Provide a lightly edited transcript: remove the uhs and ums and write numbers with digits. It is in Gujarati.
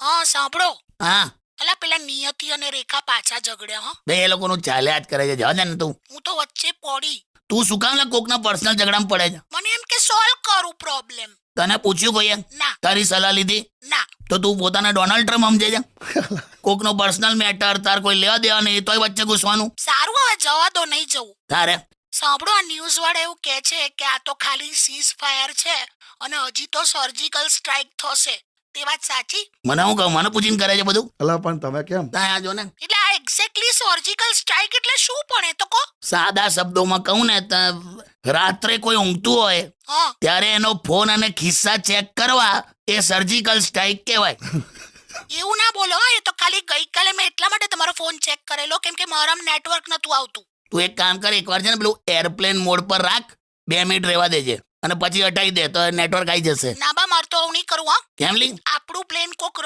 હા સાંભળો, હા અલા પેલા નિયતિ અને રેખા પાછા ઝઘડ્યા હો. બે એ લોકોનું ચાલ્યા જ કરે છે. જવા દે ને તું. હું તો વચ્ચે પડી. તું શું કામ કોકના પર્સનલ ઝઘડામાં પડે છે? મને એમ કે સોલ્વ કરું પ્રોબ્લેમ. તને પૂછ્યું કોઈએ? ના તારી સલાહ લીધી? ના. તો તું પોતાને ડોનાલ્ડ ટ્રમ્પ સમજે છે? કોકનો પર્સનલ મેટર તાર કોઈ લેવા દેવા નહીં, તોય વચ્ચે ઘૂસવાનું. સારું, હવે જવા દો, નહીં જવું. તારે સાંભળો, આ ન્યૂઝ વાળા એવું કહે છે કે આ તો ખાલી સીઝ ફાયર છે અને હજી તો સર્જિકલ સ્ટ્રાઇક થશે. તે વાત સાચી? મને હું કહું, મને પૂછીને કરે છે બધું? અલા પણ તમે કેમ? ત્યાં જો ને, એટલે આ એક્ઝેક્ટલી સર્જિકલ સ્ટ્રાઇક એટલે શું પણ એ તો કહો. સાદા શબ્દોમાં કહું ને તો રાત્રે કોઈ ઊંઘતું હોય હા ત્યારે એનો ફોન અને ખિસ્સા ચેક કરવા એ સર્જિકલ સ્ટ્રાઇક કહેવાય. એવું ના બોલો હો. એ તો ખાલી ગઈકાલે મેં એટલા માટે તમારો ફોન ચેક કરેલો કેમ કે મારામાં નેટવર્ક નતું આવતું. તું એક કામ કર, એકવાર છે ને પેલું એરપ્લેન મોડ પર રાખ, 2 મિનિટ રહેવા દેજે અને પછી હટાવી દે તો નેટવર્ક આવી જશે. ના બા, મારે તો આવું નહીં કરવું. હા, કેમ લી? આપણું પ્લેન કોક